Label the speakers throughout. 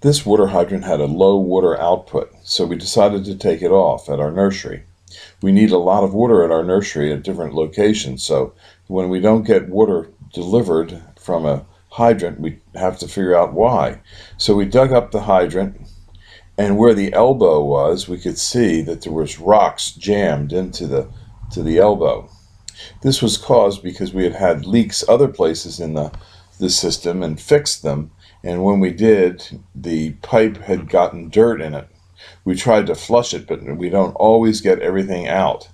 Speaker 1: This water hydrant had a low water output, so we decided to take it off at our nursery. We need a lot of water at our nursery at different locations, so when we don't get water delivered from a hydrant, we have to figure out why. So we dug up the hydrant, and where the elbow was, we could see that there was rocks jammed into the elbow. This was caused because we had had leaks other places in the system and fixed them, and when we did, the pipe had gotten dirt in it. We tried to flush it, but we don't always get everything out.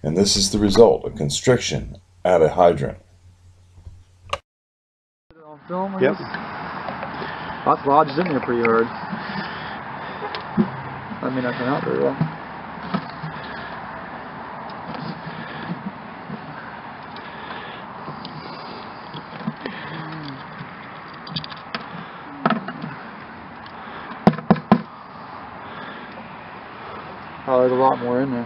Speaker 1: And this is the result, a constriction at a hydrant.
Speaker 2: Yep. Lots lodged in there pretty hard. I mean, I come out very well. Oh, there's a lot more in there.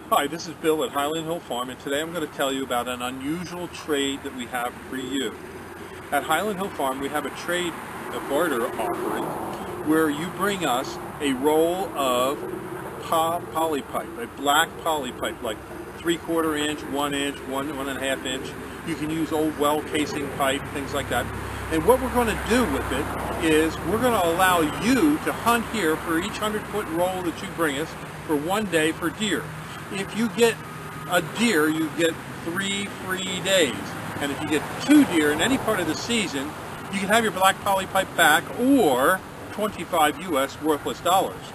Speaker 3: Hi, this is Bill at Highland Hill Farm, and today I'm going to tell you about an unusual trade that we have for you. At Highland Hill Farm, we have a trade, a barter offering, where you bring us a roll of poly pipe, a black poly pipe, like 3/4 inch, 1 inch, 1.5 inch. You can use old well casing pipe, things like that. And what we're going to do with it is we're going to allow you to hunt here for each 100-foot roll that you bring us for 1 day for deer. If you get a deer, you get 3 free days. And if you get 2 deer in any part of the season, you can have your black poly pipe back, or 25 US worthless dollars.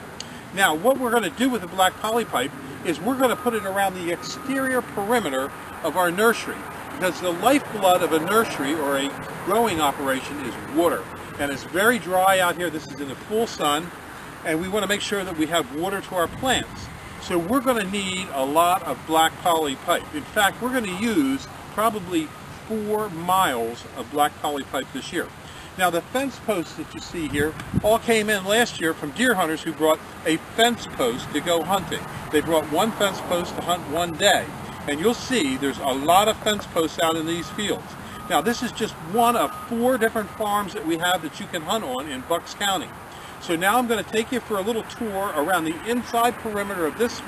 Speaker 3: Now, what we're going to do with the black poly pipe is we're going to put it around the exterior perimeter of our nursery, because the lifeblood of a nursery or a growing operation is water. And it's very dry out here. This is in the full sun, and we want to make sure that we have water to our plants. So we're going to need a lot of black poly pipe. In fact, we're going to use probably 4 miles of black poly pipe this year. Now, the fence posts that you see here all came in last year from deer hunters who brought a fence post to go hunting. They brought 1 fence post to hunt 1 day. And you'll see there's a lot of fence posts out in these fields. Now, this is just one of 4 different farms that we have that you can hunt on in Bucks County. So now I'm going to take you for a little tour around the inside perimeter of this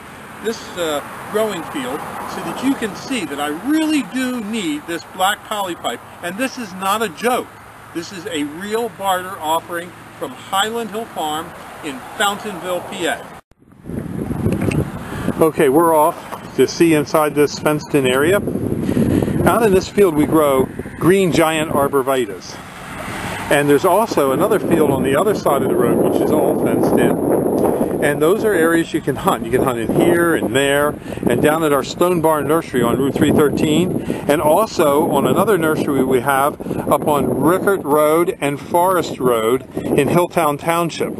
Speaker 3: growing field, so that you can see that I really do need this black poly pipe. And this is not a joke. This is a real barter offering from Highland Hill Farm in Fountainville, PA. Okay, we're off to see inside this fenced-in area. Out in this field we grow green giant arborvitaes. And there's also another field on the other side of the road which is all fenced in. And those are areas you can hunt. You can hunt in here and there, and down at our Stone Barn Nursery on Route 313, and also on another nursery we have up on Rickert Road and Forest Road in Hilltown Township.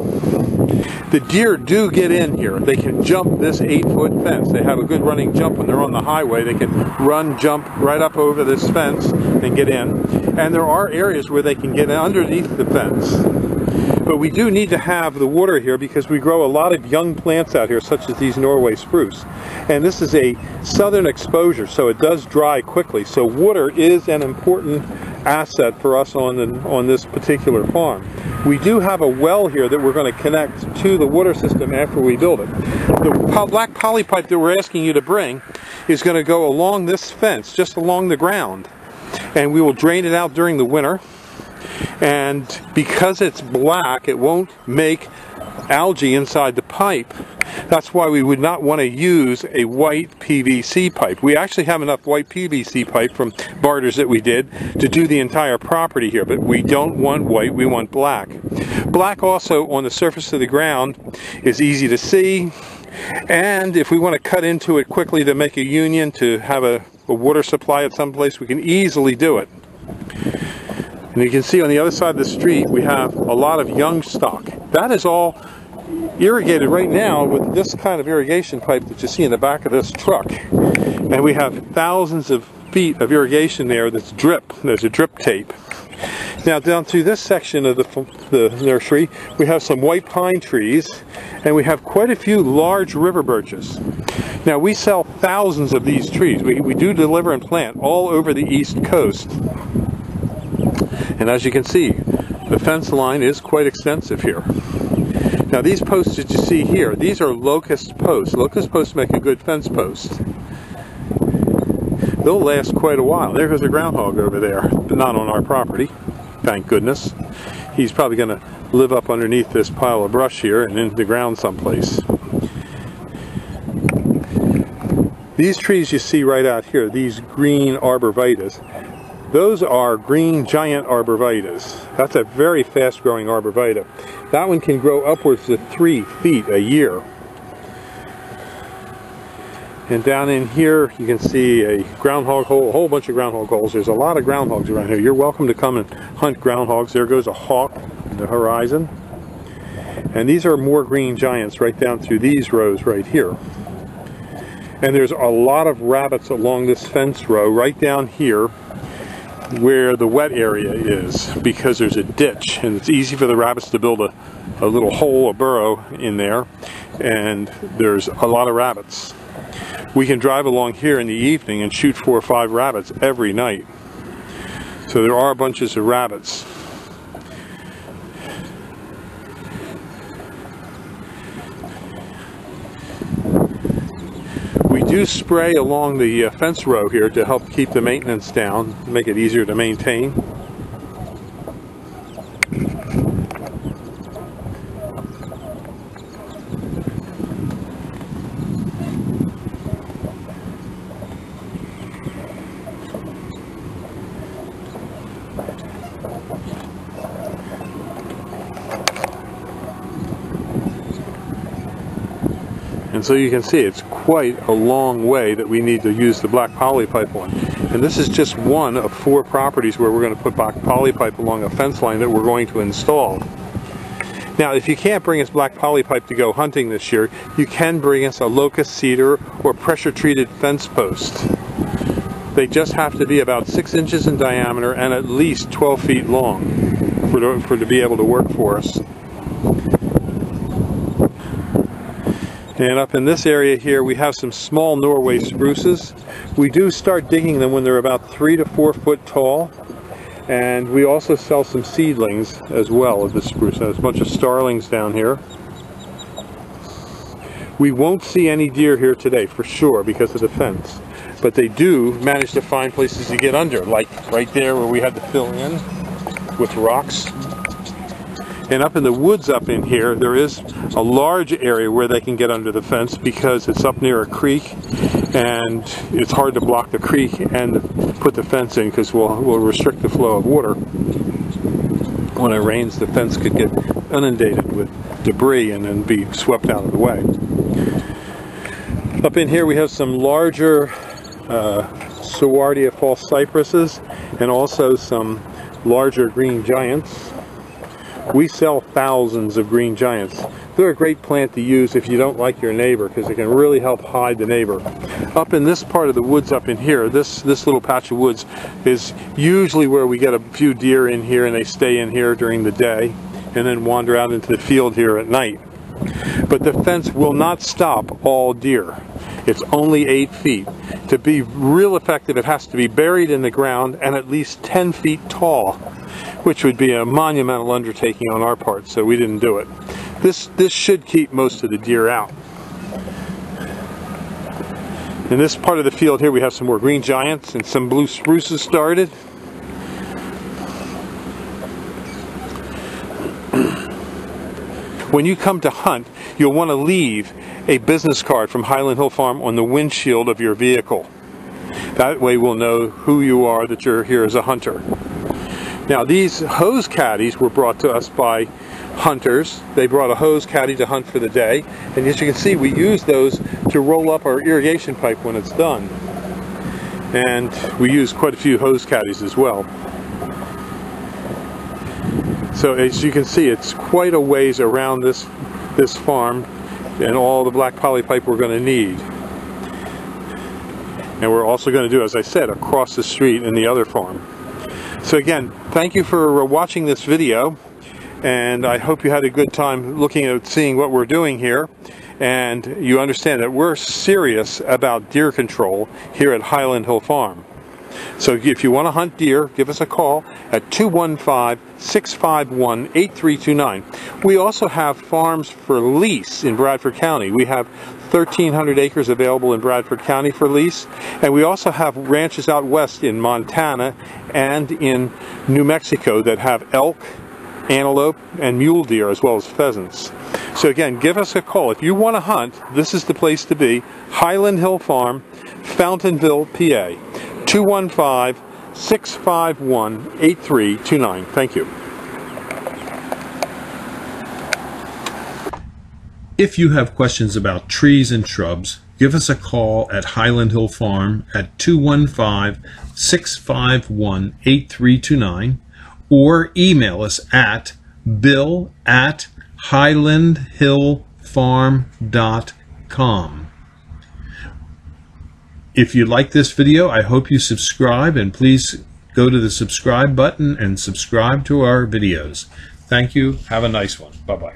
Speaker 3: The deer do get in here. They can jump this 8-foot fence. They have a good running jump when they're on the highway. They can run, jump right up over this fence and get in. And there are areas where they can get underneath the fence. But we do need to have the water here because we grow a lot of young plants out here, such as these Norway spruce. And this is a southern exposure, so it does dry quickly. So water is an important asset for us on this particular farm. We do have a well here that we're going to connect to the water system after we build it. The black poly pipe that we're asking you to bring is going to go along this fence, just along the ground. And we will drain it out during the winter. And because it's black, it won't make algae inside the pipe. That's why we would not want to use a white PVC pipe. We actually have enough white PVC pipe from barters that we did to do the entire property here, but we don't want white, we want black. Black also on the surface of the ground is easy to see, and if we want to cut into it quickly to make a union to have a water supply at some place, we can easily do it. And you can see on the other side of the street we have a lot of young stock. That is all irrigated right now with this kind of irrigation pipe that you see in the back of this truck. And we have thousands of feet of irrigation there that's drip. There's a drip tape. Now down through this section of the nursery, we have some white pine trees, and we have quite a few large river birches. Now we sell thousands of these trees. We do deliver and plant all over the East Coast. And as you can see, the fence line is quite extensive here. Now these posts that you see here, these are locust posts. Locust posts make a good fence post. They'll last quite a while. There goes a groundhog over there, but not on our property, thank goodness. He's probably going to live up underneath this pile of brush here and in the ground someplace. These trees you see right out here, these green arborvitaes, those are green giant arborvitaes. That's a very fast growing arborvitae. That one can grow upwards to 3 feet a year. And down in here you can see a groundhog hole, a whole bunch of groundhog holes. There's a lot of groundhogs around here. You're welcome to come and hunt groundhogs. There goes a hawk in the horizon. And these are more green giants right down through these rows right here. And there's a lot of rabbits along this fence row right down here where the wet area is, because there's a ditch and it's easy for the rabbits to build a little hole, a burrow in there, and there's a lot of rabbits. We can drive along here in the evening and shoot 4 or 5 rabbits every night. So there are bunches of rabbits. We do spray along the fence row here to help keep the maintenance down, make it easier to maintain. And so you can see it's quite a long way that we need to use the black poly pipe on. And this is just one of 4 properties where we're going to put black poly pipe along a fence line that we're going to install. Now if you can't bring us black poly pipe to go hunting this year, you can bring us a locust cedar or pressure treated fence post. They just have to be about 6 inches in diameter and at least 12 feet long to be able to work for us. And up in this area here we have some small Norway spruces. We do start digging them when they're about 3 to 4 foot tall. And we also sell some seedlings as well of the spruce. There's a bunch of starlings down here. We won't see any deer here today for sure because of the fence. But they do manage to find places to get under, like right there where we had to fill in with rocks. And up in the woods up in here, there is a large area where they can get under the fence because it's up near a creek and it's hard to block the creek and put the fence in because we'll restrict the flow of water. When it rains, the fence could get inundated with debris and then be swept out of the way. Up in here we have some larger Sowardia false cypresses and also some larger green giants. We sell thousands of green giants. They're a great plant to use if you don't like your neighbor because it can really help hide the neighbor. Up in this part of the woods up in here, this little patch of woods is usually where we get a few deer in here and they stay in here during the day and then wander out into the field here at night. But the fence will not stop all deer. It's only 8 feet. To be real effective, it has to be buried in the ground and at least 10 feet tall, which would be a monumental undertaking on our part, so we didn't do it. This should keep most of the deer out. In this part of the field here we have some more green giants and some blue spruces started. When you come to hunt, you'll want to leave a business card from Highland Hill Farm on the windshield of your vehicle. That way we'll know who you are, that you're here as a hunter. Now these hose caddies were brought to us by hunters. They brought a hose caddy to hunt for the day, and as you can see we use those to roll up our irrigation pipe when it's done. And we use quite a few hose caddies as well. So as you can see, it's quite a ways around this farm and all the black poly pipe we're going to need. And we're also going to do, as I said, across the street in the other farm. So again, thank you for watching this video, and I hope you had a good time looking at seeing what we're doing here, and you understand that we're serious about deer control here at Highland Hill Farm. So if you want to hunt deer, give us a call at 215-651-8329. We also have farms for lease in Bradford County. We have 1,300 acres available in Bradford County for lease, and we also have ranches out west in Montana and in New Mexico that have elk, antelope, and mule deer, as well as pheasants. So again, give us a call. If you want to hunt, this is the place to be. Highland Hill Farm, Fountainville, PA. 215-651-8329. Thank you.
Speaker 4: If you have questions about trees and shrubs, give us a call at Highland Hill Farm at 215-651-8329 or email us at bill@highlandhillfarm.com. If you like this video, I hope you subscribe, and please go to the subscribe button and subscribe to our videos. Thank you. Have a nice one. Bye-bye.